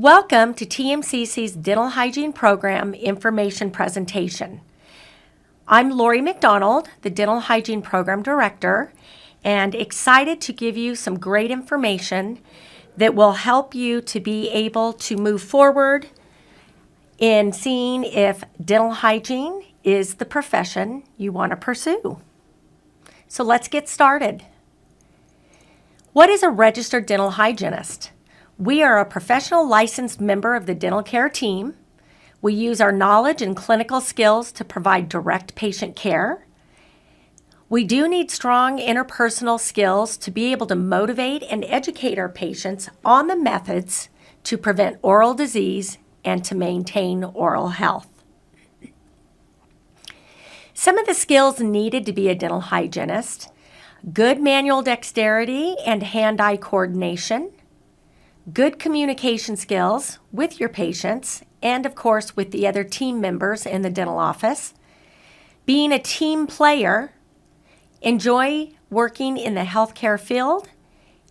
Welcome to TMCC's Dental Hygiene Program information presentation. I'm Lori McDonald, the Dental Hygiene Program Director, and excited to give you some great information that will help you to be able to move forward in seeing if dental hygiene is the profession you want to pursue. So let's get started. What is a registered dental hygienist? We are a professional licensed member of the dental care team. We use our knowledge and clinical skills to provide direct patient care. We do need strong interpersonal skills to be able to motivate and educate our patients on the methods to prevent oral disease and to maintain oral health. Some of the skills needed to be a dental hygienist: good manual dexterity and hand-eye coordination, good communication skills with your patients and, of course, with the other team members in the dental office, being a team player, enjoy working in the healthcare field,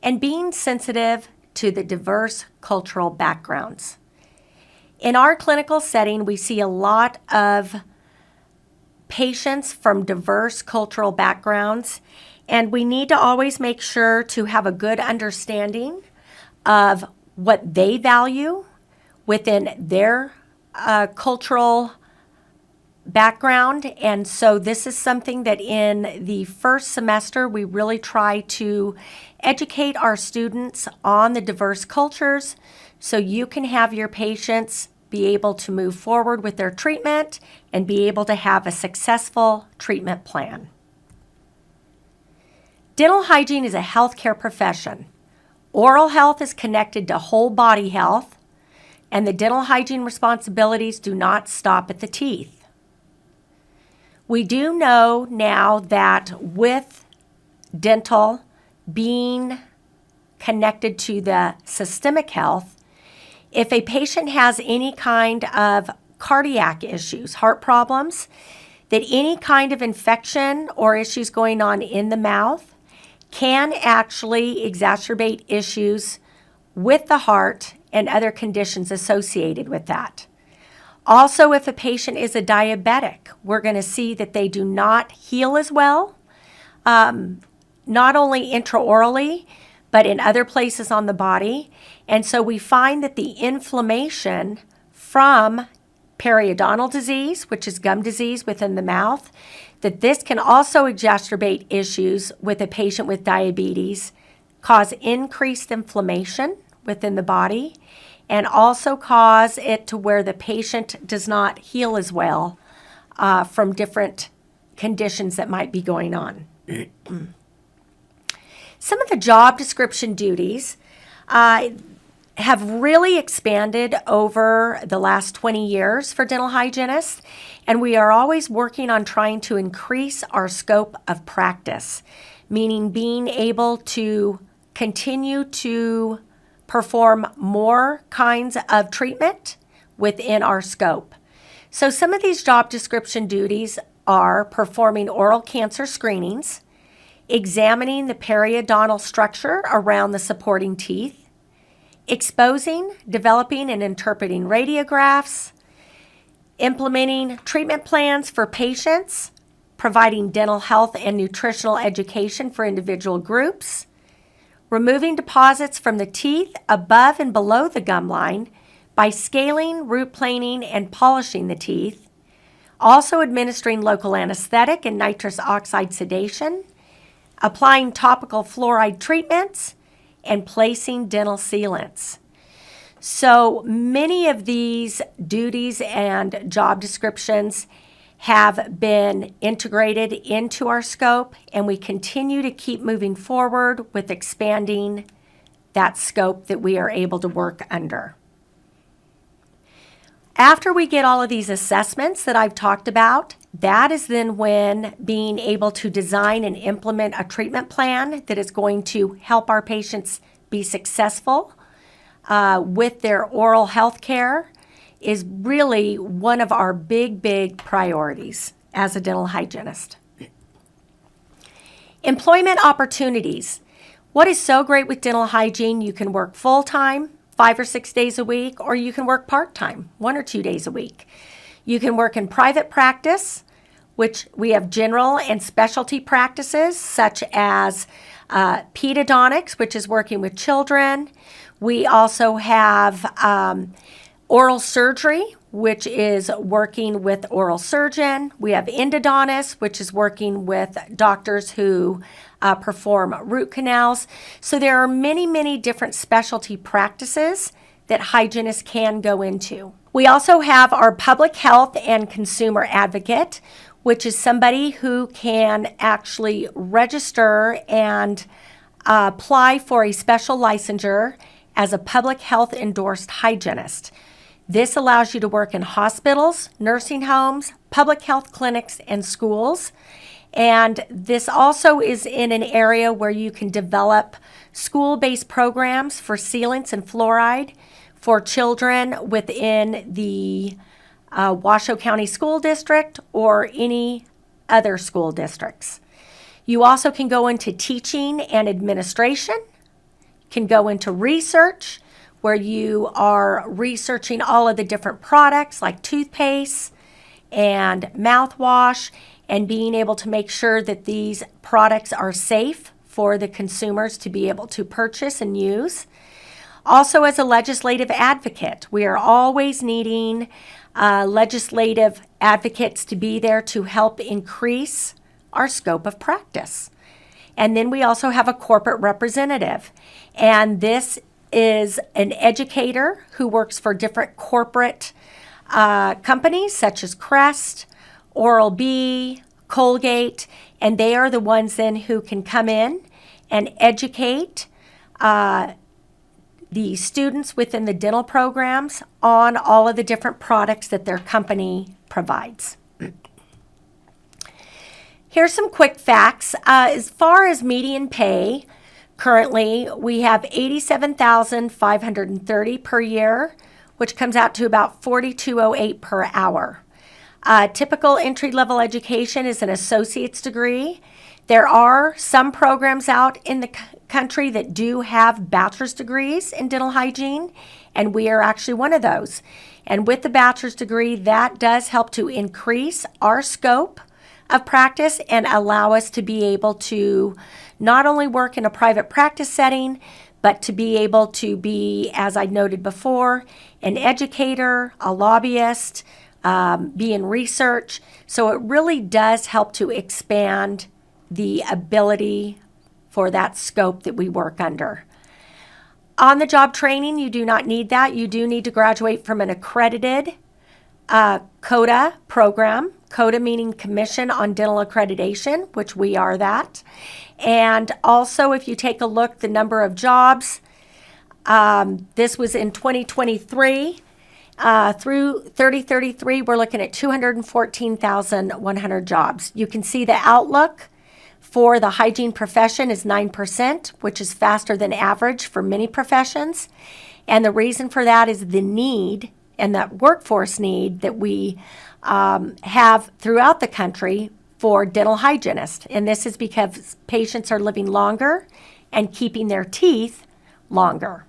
and being sensitive to the diverse cultural backgrounds. In our clinical setting, we see a lot of patients from diverse cultural backgrounds, and we need to always make sure to have a good understanding of what they value within their cultural background. And so this is something that in the first semester we really try to educate our students on the diverse cultures so you can have your patients be able to move forward with their treatment and be able to have a successful treatment plan. Dental hygiene is a healthcare profession. Oral health is connected to whole body health, and the dental hygiene responsibilities do not stop at the teeth. We do know now that with dental being connected to the systemic health, if a patient has any kind of cardiac issues, heart problems, that any kind of infection or issues going on in the mouth can actually exacerbate issues with the heart and other conditions associated with that. Also, if a patient is a diabetic, we're going to see that they do not heal as well, not only intraorally, but in other places on the body. And so we find that the inflammation from periodontal disease, which is gum disease within the mouth, that this can also exacerbate issues with a patient with diabetes, cause increased inflammation within the body, and also cause it to where the patient does not heal as well from different conditions that might be going on. Some of the job description duties have really expanded over the last 20 years for dental hygienists, and we are always working on trying to increase our scope of practice, meaning being able to continue to perform more kinds of treatment within our scope. So some of these job description duties are performing oral cancer screenings, examining the periodontal structure around the supporting teeth, exposing, developing, and interpreting radiographs, implementing treatment plans for patients, providing dental health and nutritional education for individual groups, removing deposits from the teeth above and below the gum line by scaling, root planing, and polishing the teeth, also administering local anesthetic and nitrous oxide sedation, applying topical fluoride treatments, and placing dental sealants. So many of these duties and job descriptions have been integrated into our scope, and we continue to keep moving forward with expanding that scope that we are able to work under. After we get all of these assessments that I've talked about, that is then when being able to design and implement a treatment plan that is going to help our patients be successful with their oral health care is really one of our big priorities as a dental hygienist. Employment opportunities. What is so great with dental hygiene, you can work full-time, 5 or 6 days a week, or you can work part-time, 1 or 2 days a week. You can work in private practice, which we have general and specialty practices, such as pedodontics, which is working with children. We also have oral surgery, which is working with oral surgeon. We have endodontists, which is working with doctors who perform root canals. So there are many, many different specialty practices that hygienists can go into. We also have our public health and consumer advocate, which is somebody who can actually register and apply for a special licensure as a public health endorsed hygienist. This allows you to work in hospitals, nursing homes, public health clinics, and schools. And this also is in an area where you can develop school-based programs for sealants and fluoride for children within the Washoe County School District or any other school districts. You also can go into teaching and administration, can go into research, where you are researching all of the different products like toothpaste and mouthwash and being able to make sure that these products are safe for the consumers to be able to purchase and use. Also, as a legislative advocate, we are always needing legislative advocates to be there to help increase our scope of practice. And then we also have a corporate representative, and this is an educator who works for different corporate companies such as Crest, Oral-B, Colgate, and they are the ones then who can come in and educate the students within the dental programs on all of the different products that their company provides. Here's some quick facts. As far as median pay, currently, we have $87,530 per year, which comes out to about $42.08 per hour. Typical entry-level education is an associate's degree. There are some programs out in the country that do have bachelor's degrees in dental hygiene, and we are actually one of those. And with the bachelor's degree, that does help to increase our scope of practice and allow us to be able to not only work in a private practice setting, but to be able to be, as I noted before, an educator, a lobbyist, be in research. So it really does help to expand the ability for that scope that we work under. On-the-job training, you do not need that. You do need to graduate from an accredited CODA program. CODA meaning Commission on Dental Accreditation, which we are that. And also, if you take a look, the number of jobs, this was in 2023. Through 3033, we're looking at 214,100 jobs. You can see the outlook for the hygiene profession is 9%, which is faster than average for many professions. And the reason for that is the need and that workforce need that we have throughout the country for dental hygienists. And this is because patients are living longer and keeping their teeth longer.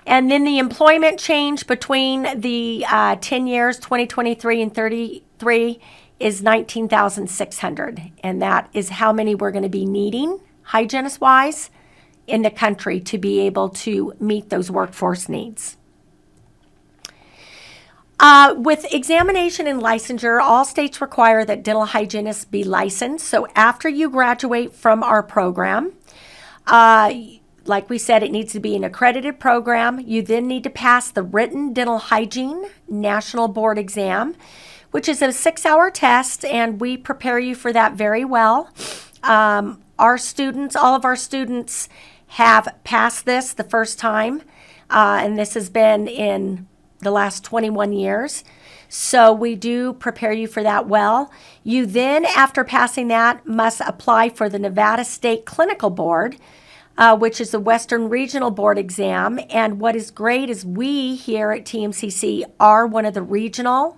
And then the employment change between the 10 years, 2023 and 33, is 19,600. And that is how many we're going to be needing, hygienist-wise, in the country to be able to meet those workforce needs. With examination and licensure, all states require that dental hygienists be licensed. So after you graduate from our program, like we said, it needs to be an accredited program. You then need to pass the written dental hygiene national board exam, which is a 6-hour test, and we prepare you for that very well. Our students, all of our students have passed this the first time, and this has been in the last 21 years. So we do prepare you for that well. You then, after passing that, must apply for the Nevada State Clinical Board, which is the Western Regional Board exam. And what is great is we here at TMCC are one of the regional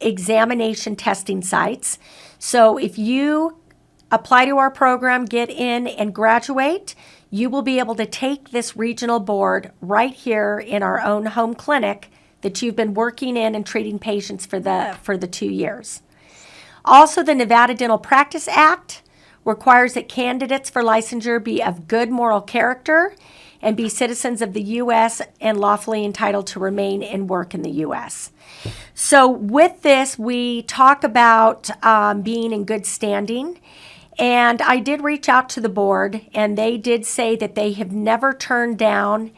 examination testing sites. So if you apply to our program, get in and graduate, you will be able to take this regional board right here in our own home clinic that you've been working in and treating patients for the 2 years. Also, the Nevada Dental Practice Act requires that candidates for licensure be of good moral character and be citizens of the U.S. and lawfully entitled to remain and work in the U.S. So with this, we talk about being in good standing. And I did reach out to the board, and they did say that they have never turned down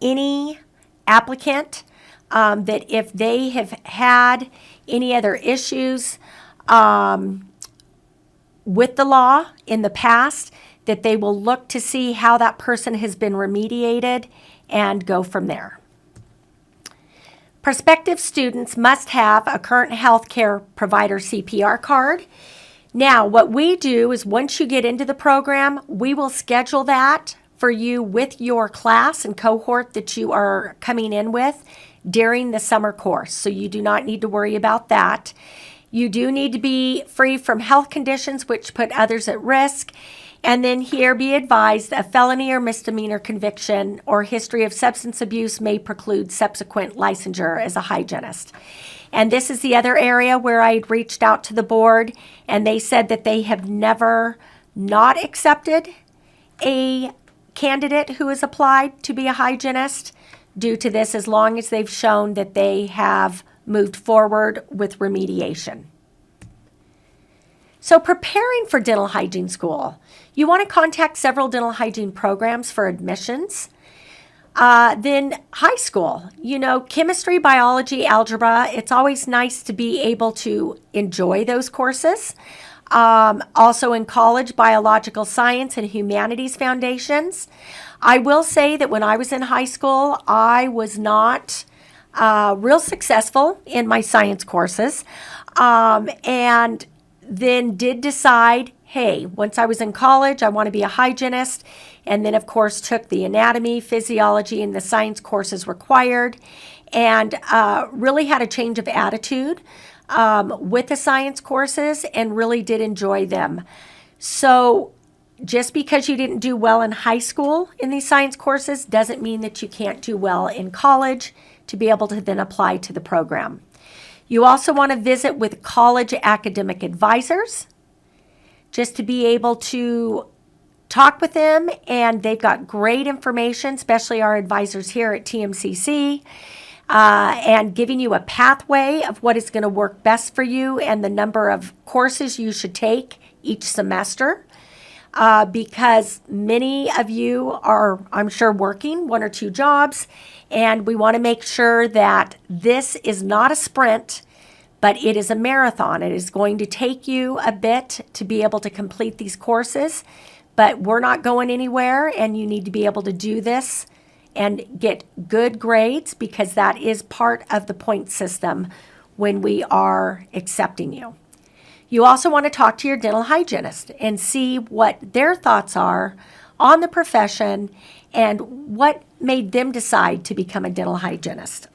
any applicant, that if they have had any other issues with the law in the past, that they will look to see how that person has been remediated and go from there. Prospective students must have a current healthcare provider CPR card. Now, what we do is once you get into the program, we will schedule that for you with your class and cohort that you are coming in with during the summer course. So you do not need to worry about that. You do need to be free from health conditions which put others at risk. And then here, be advised, a felony or misdemeanor conviction or history of substance abuse may preclude subsequent licensure as a hygienist. And this is the other area where I reached out to the board, and they said that they have never not accepted a candidate who has applied to be a hygienist due to this, as long as they've shown that they have moved forward with remediation. So preparing for dental hygiene school, you want to contact several dental hygiene programs for admissions. Then high school, chemistry, biology, algebra, it's always nice to be able to enjoy those courses. Also in college, biological science and humanities foundations. I will say that when I was in high school, I was not real successful in my science courses, and then did decide, hey, once I was in college, I want to be a hygienist, and then, of course, took the anatomy, physiology, and the science courses required, and really had a change of attitude with the science courses and really did enjoy them. So just because you didn't do well in high school in these science courses doesn't mean that you can't do well in college to be able to then apply to the program. You also want to visit with college academic advisors just to be able to talk with them, and they've got great information, especially our advisors here at TMCC, and giving you a pathway of what is going to work best for you and the number of courses you should take each semester, because many of you are, I'm sure, working 1 or 2 jobs, and we want to make sure that this is not a sprint, but it is a marathon. It is going to take you a bit to be able to complete these courses, but we're not going anywhere, and you need to be able to do this and get good grades, because that is part of the point system when we are accepting you. You also want to talk to your dental hygienist and see what their thoughts are on the profession and what made them decide to become a dental hygienist.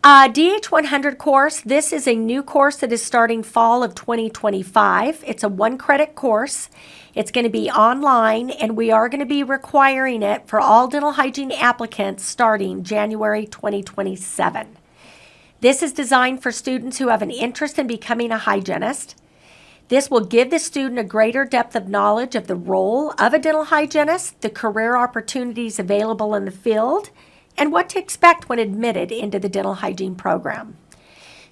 DH100 course, this is a new course that is starting fall of 2025. It's a 1-credit course. It's going to be online, and we are going to be requiring it for all dental hygiene applicants starting January 2027. This is designed for students who have an interest in becoming a hygienist. This will give the student a greater depth of knowledge of the role of a dental hygienist, the career opportunities available in the field, and what to expect when admitted into the dental hygiene program.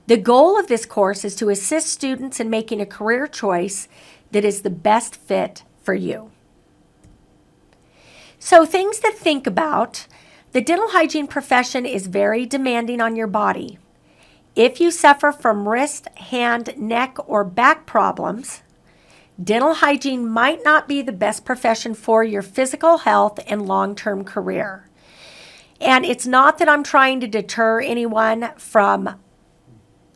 The goal of this course is to assist students in making a career choice that is the best fit for you. So, things to think about. The dental hygiene profession is very demanding on your body. If you suffer from wrist, hand, neck, or back problems, dental hygiene might not be the best profession for your physical health and long-term career. And it's not that I'm trying to deter anyone from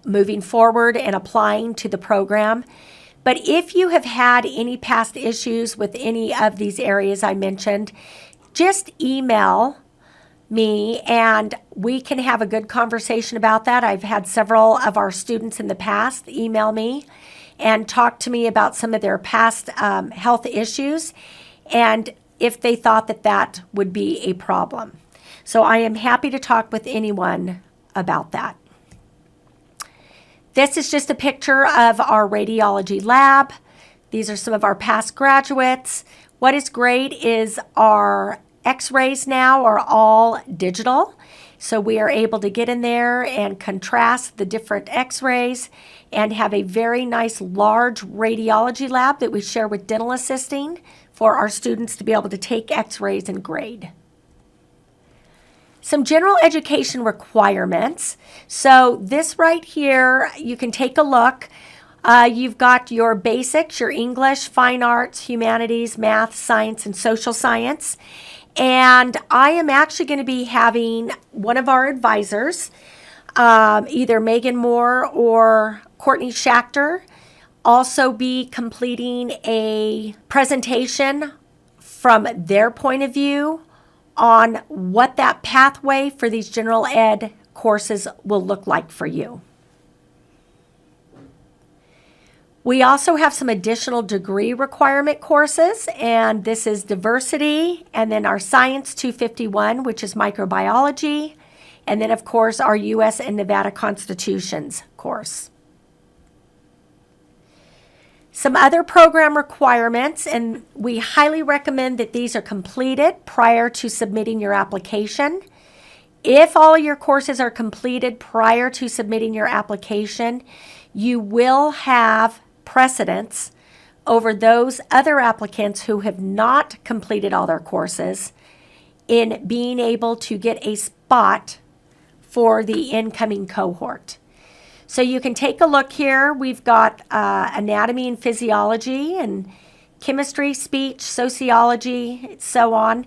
moving forward and applying to the program, but if you have had any past issues with any of these areas I mentioned, just email me and we can have a good conversation about that. I've had several of our students in the past email me and talk to me about some of their past health issues. and if they thought that that would be a problem. So I am happy to talk with anyone about that. This is just a picture of our radiology lab. These are some of our past graduates. What is great is our x-rays now are all digital. So we are able to get in there and contrast the different x-rays and have a very nice large radiology lab that we share with dental assisting for our students to be able to take x-rays and grade. Some general education requirements. So this right here, you can take a look. You've got your basics, your English, fine arts, humanities, math, science, and social science. And I am actually going to be having one of our advisors, either Megan Moore or Courtney Schachter, also be completing a presentation from their point of view on what that pathway for these general ed courses will look like for you. We also have some additional degree requirement courses, and this is diversity, and then our Science 251, which is microbiology, and then, of course, our U.S. and Nevada Constitutions course. Some other program requirements, and we highly recommend that these are completed prior to submitting your application. If all your courses are completed prior to submitting your application, you will have precedence over those other applicants who have not completed all their courses in being able to get a spot for the incoming cohort. So you can take a look here. We've got anatomy and physiology and chemistry, speech, sociology, so on.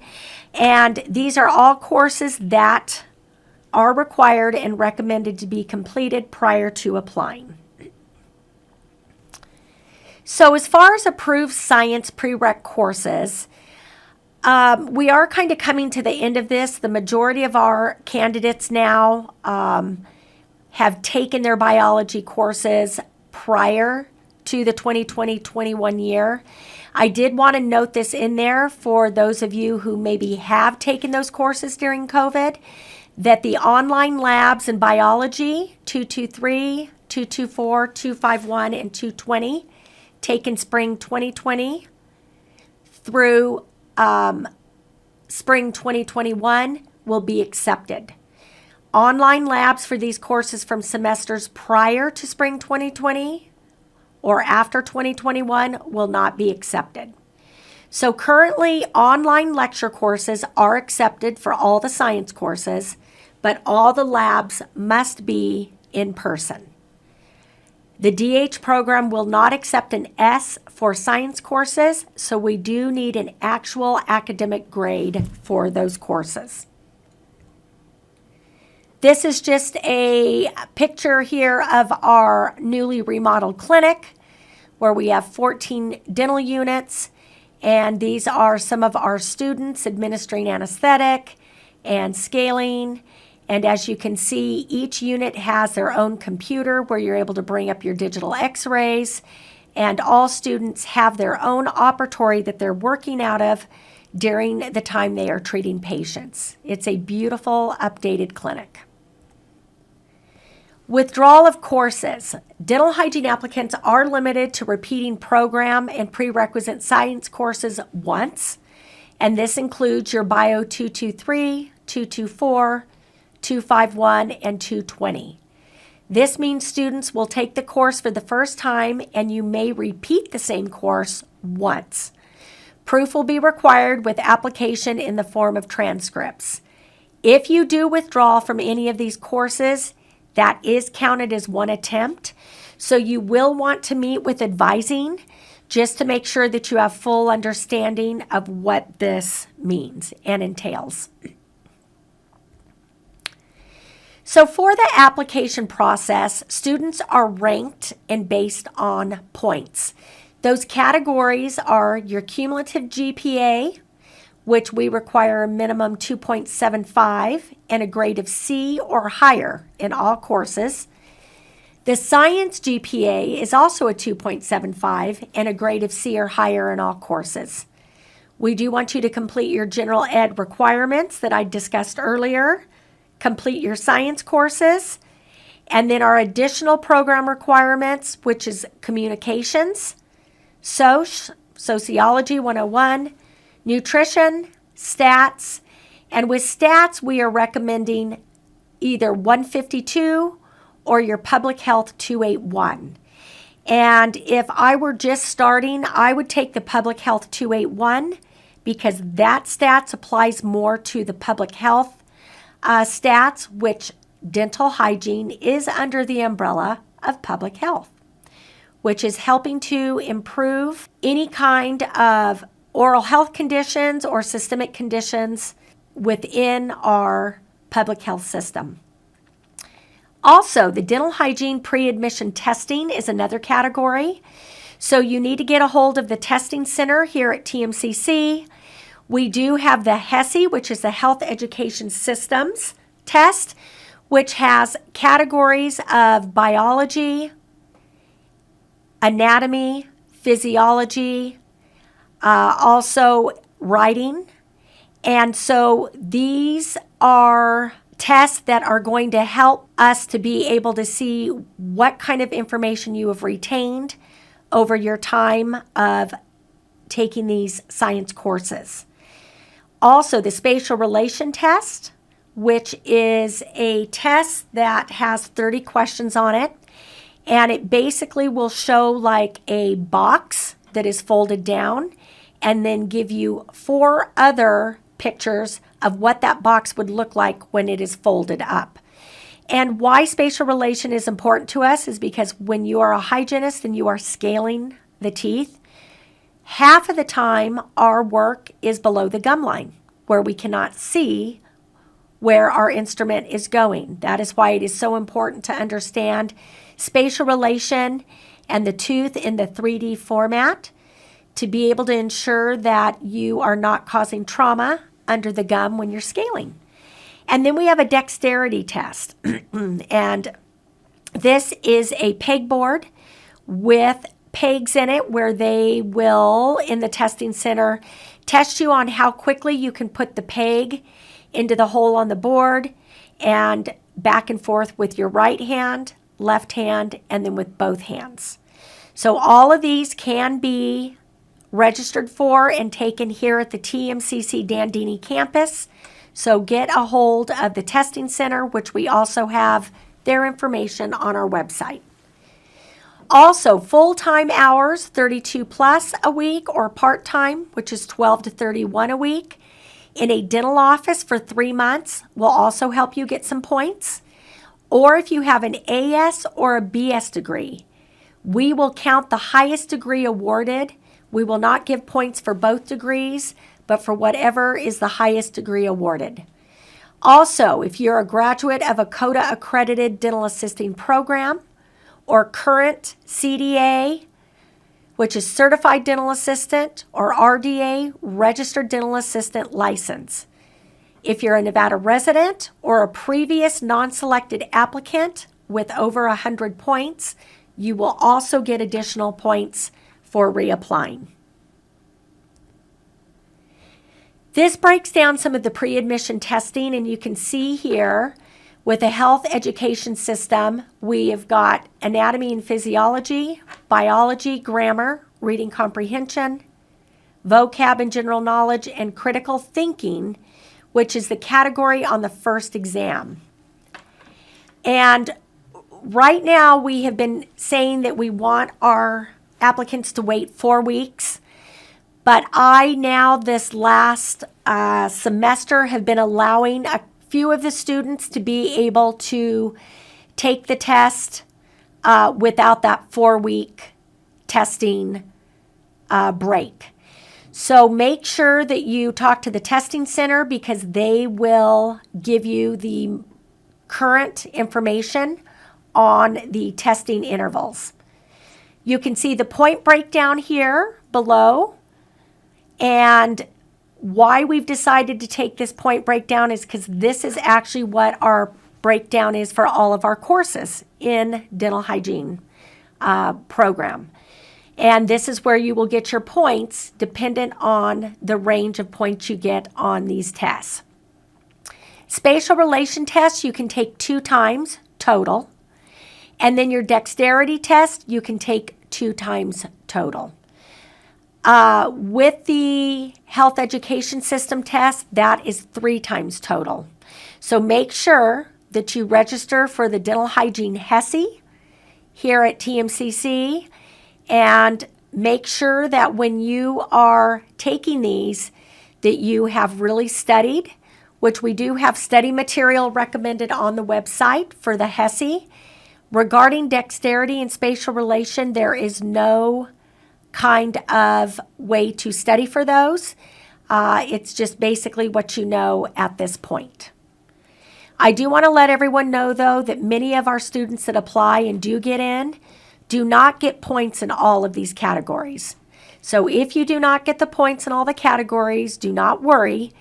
And these are all courses that are required and recommended to be completed prior to applying. So as far as approved science prereq courses, we are kind of coming to the end of this. The majority of our candidates now have taken their biology courses prior to the 2020-21 year. I did want to note this in there for those of you who maybe have taken those courses during COVID, that the online labs in biology, 223, 224, 251, and 220, taken spring 2020 through spring 2021 will be accepted. Online labs for these courses from semesters prior to spring 2020 or after 2021 will not be accepted. So currently, online lecture courses are accepted for all the science courses, but all the labs must be in person. The DH program will not accept an S for science courses, so we do need an actual academic grade for those courses. This is just a picture here of our newly remodeled clinic where we have 14 dental units, and these are some of our students administering anesthetic and scaling. And as you can see, each unit has their own computer where you're able to bring up your digital x-rays, and all students have their own operatory that they're working out of during the time they are treating patients. It's a beautiful, updated clinic. Withdrawal of courses. Dental hygiene applicants are limited to repeating program and prerequisite science courses once, and this includes your Bio 223, 224, 251, and 220. This means students will take the course for the first time, and you may repeat the same course once. Proof will be required with application in the form of transcripts. If you do withdraw from any of these courses, that is counted as one attempt. So you will want to meet with advising just to make sure that you have full understanding of what this means and entails. So for the application process, students are ranked and based on points. Those categories are your cumulative GPA, which we require a minimum 2.75 and a grade of C or higher in all courses. The science GPA is also a 2.75 and a grade of C or higher in all courses. We do want you to complete your general ed requirements that I discussed earlier, complete your science courses, and then our additional program requirements, which is communications, sociology 101, nutrition, stats, and with stats, we are recommending either 152 or your public health 281. And if I were just starting, I would take the public health 281 because that stats applies more to the public health stats, which dental hygiene is under the umbrella of public health, which is helping to improve any kind of oral health conditions or systemic conditions within our public health system. Also, the dental hygiene pre-admission testing is another category. So you need to get a hold of the testing center here at TMCC. We do have the HESI, which is the Health Education Systems test, which has categories of biology, anatomy, physiology, also writing. And so these are tests that are going to help us to be able to see what kind of information you have retained over your time of taking these science courses. Also, the spatial relation test, which is a test that has 30 questions on it, and it basically will show like a box that is folded down and then give you 4 other pictures of what that box would look like when it is folded up. And why spatial relation is important to us is because when you are a hygienist and you are scaling the teeth, half of the time our work is below the gum line where we cannot see where our instrument is going. That is why it is so important to understand spatial relation and the tooth in the 3D format to be able to ensure that you are not causing trauma under the gum when you're scaling. And then we have a dexterity test. And this is a pegboard with pegs in it where they will, in the testing center, test you on how quickly you can put the peg into the hole on the board and back and forth with your right hand, left hand, and then with both hands. So all of these can be registered for and taken here at the TMCC Dandini campus. So get a hold of the testing center, which we also have their information on our website. Also, full-time hours, 32 plus a week, or part-time, which is 12 to 31 a week, in a dental office for 3 months will also help you get some points. Or if you have an AS or a BS degree, we will count the highest degree awarded. We will not give points for both degrees, but for whatever is the highest degree awarded. Also, if you're a graduate of a CODA accredited dental assisting program or current CDA, which is certified dental assistant, or RDA, registered dental assistant license. If you're a Nevada resident or a previous non-selected applicant with over 100 points, you will also get additional points for reapplying. This breaks down some of the pre-admission testing, and you can see here with the health education system, we have got anatomy and physiology, biology, grammar, reading comprehension, vocab and general knowledge, and critical thinking, which is the category on the first exam. And right now we have been saying that we want our applicants to wait 4 weeks. But I now this last semester have been allowing a few of the students to be able to take the test without that 4-week testing break. So make sure that you talk to the testing center because they will give you the current information on the testing intervals. You can see the point breakdown here below. And why we've decided to take this point breakdown is because this is actually what our breakdown is for all of our courses in dental hygiene program. And this is where you will get your points dependent on the range of points you get on these tests. Spatial relation tests you can take 2 times total. And then your dexterity test you can take 2 times total. With the health education system test, that is 3 times total. So make sure that you register for the dental hygiene HESI here at TMCC, and make sure that when you are taking these that you have really studied, which we do have study material recommended on the website for the HESI. Regarding dexterity and spatial relation, there is no kind of way to study for those. It's just basically what you know at this point. I do want to let everyone know, though, that many of our students that apply and do get in do not get points in all of these categories. So if you do not get the points in all the categories, do not worry.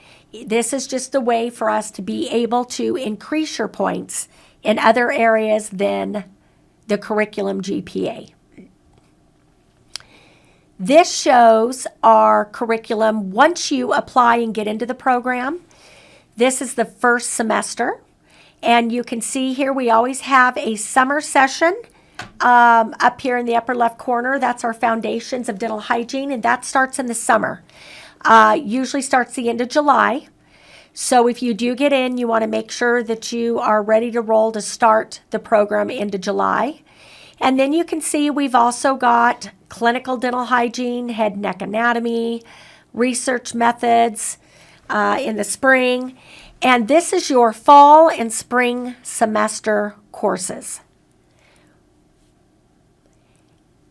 This is just a way for us to be able to increase your points in other areas than the curriculum GPA. This shows our curriculum once you apply and get into the program. This is the first semester, and you can see here we always have a summer session up here in the upper left corner. That's our Foundations of Dental Hygiene, and that starts in the summer. Usually starts the end of July. So if you do get in, you want to make sure that you are ready to roll to start the program into July. And then you can see we've also got clinical dental hygiene, head and neck anatomy, research methods in the spring. And this is your fall and spring semester courses.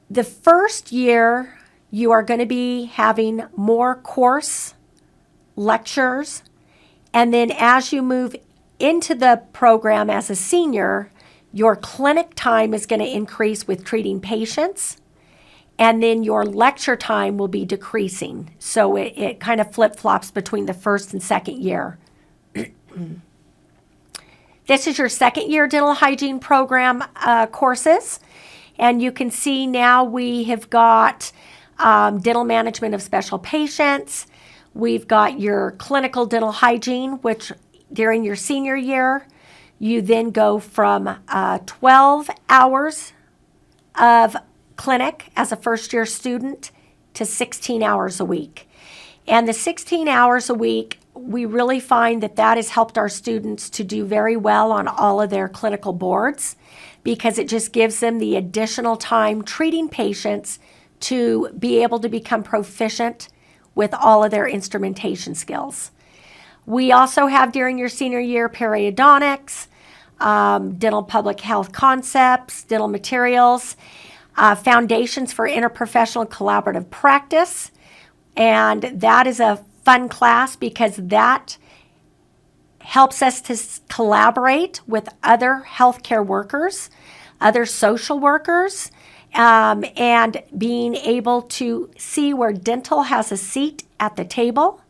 The first year, you are going to be having more course lectures. And then as you move into the program as a senior, your clinic time is going to increase with treating patients. And then your lecture time will be decreasing. So it kind of flip-flops between the first and second year. This is your second year dental hygiene program courses. And you can see now we have got dental management of special patients. We've got your clinical dental hygiene, which during your senior year, you then go from 12 hours of clinic as a first-year student to 16 hours a week. And the 16 hours a week, we really find that that has helped our students to do very well on all of their clinical boards, because it just gives them the additional time treating patients to be able to become proficient with all of their instrumentation skills. We also have during your senior year periodontics, dental public health concepts, dental materials, foundations for interprofessional collaborative practice. And that is a fun class because that helps us to collaborate with other healthcare workers, other social workers, and being able to see where dental has a seat at the table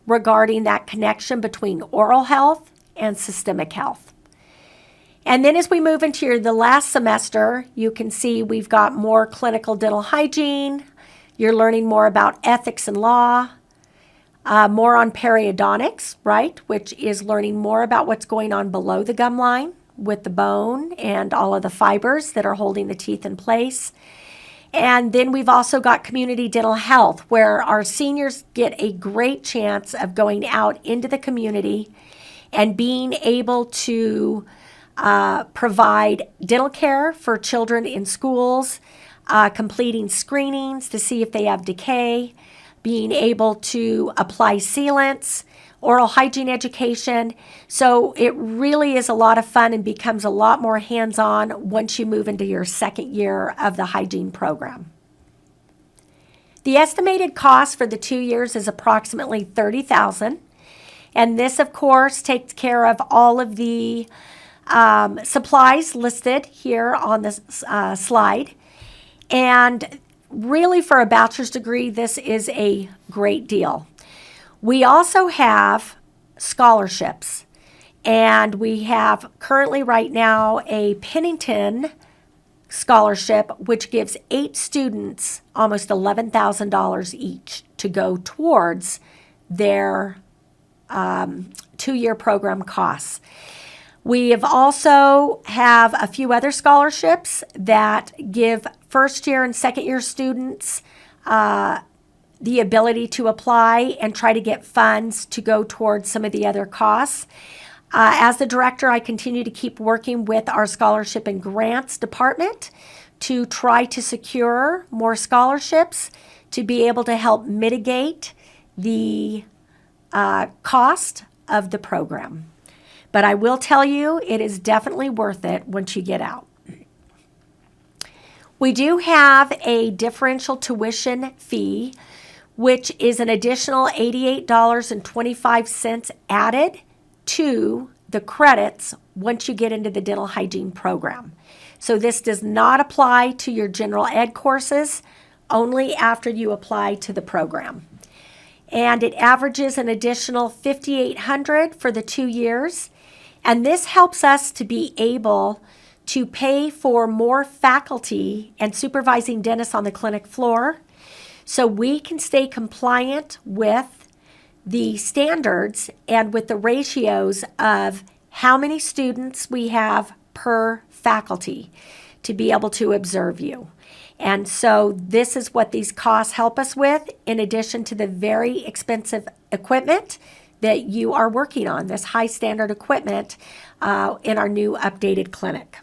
regarding that connection between oral health and systemic health. And then as we move into the last semester, you can see we've got more clinical dental hygiene. You're learning more about ethics and law, more on periodontics, right, which is learning more about what's going on below the gum line with the bone and all of the fibers that are holding the teeth in place. And then we've also got community dental health, where our seniors get a great chance of going out into the community and being able to provide dental care for children in schools, completing screenings to see if they have decay, being able to apply sealants, oral hygiene education. So it really is a lot of fun and becomes a lot more hands-on once you move into your second year of the hygiene program. The estimated cost for the 2 years is approximately $30,000. And this, of course, takes care of all of the supplies listed here on this slide. And really, for a bachelor's degree, this is a great deal. We also have scholarships, and we have currently right now a Pennington scholarship, which gives 8 students almost $11,000 each to go towards their 2-year program costs. We have also have a few other scholarships that give first-year and second-year students the ability to apply and try to get funds to go towards some of the other costs. As the director, I continue to keep working with our scholarship and grants department to try to secure more scholarships to be able to help mitigate the cost of the program. But I will tell you, it is definitely worth it once you get out. We do have a differential tuition fee, which is an additional $88.25 added to the credits once you get into the dental hygiene program. So this does not apply to your general ed courses, only after you apply to the program. And it averages an additional $5,800 for the 2 years. And this helps us to be able to pay for more faculty and supervising dentists on the clinic floor so we can stay compliant with the standards and with the ratios of how many students we have per faculty to be able to observe you. And so this is what these costs help us with, in addition to the very expensive equipment that you are working on, this high standard equipment in our new updated clinic.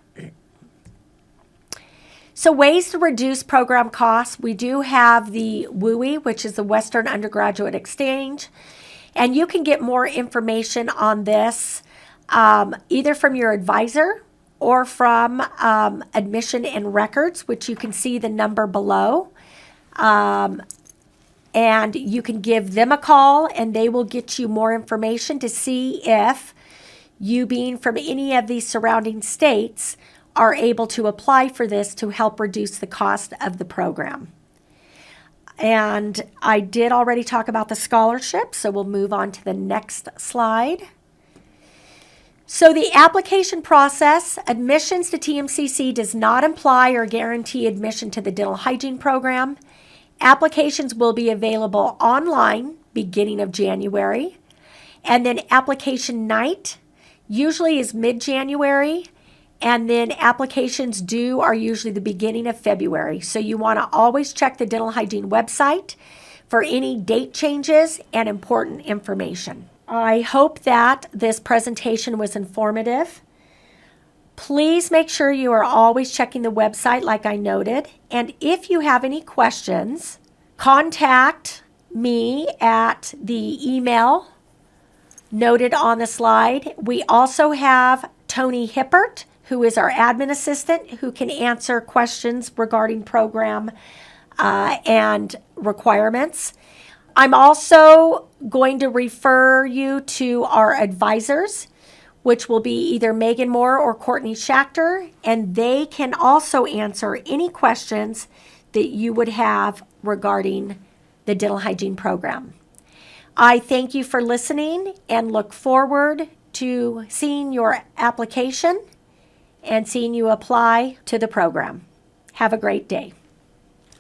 So ways to reduce program costs, we do have the WUI, which is the Western Undergraduate Exchange, and you can get more information on this either from your advisor or from Admission and Records, which you can see the number below. And you can give them a call and they will get you more information to see if you, being from any of these surrounding states, are able to apply for this to help reduce the cost of the program. And I did already talk about the scholarship, so we'll move on to the next slide. So the application process, admissions to TMCC does not imply or guarantee admission to the dental hygiene program. Applications will be available online beginning of January. And then application night usually is mid-January. And then applications due are usually the beginning of February. So you want to always check the dental hygiene website for any date changes and important information. I hope that this presentation was informative. Please make sure you are always checking the website like I noted. And if you have any questions, contact me at the email noted on the slide. We also have Tony Hippert, who is our admin assistant, who can answer questions regarding program and requirements. I'm also going to refer you to our advisors, which will be either Megan Moore or Courtney Schachter, and they can also answer any questions that you would have regarding the dental hygiene program. I thank you for listening and look forward to seeing your application and seeing you apply to the program. Have a great day.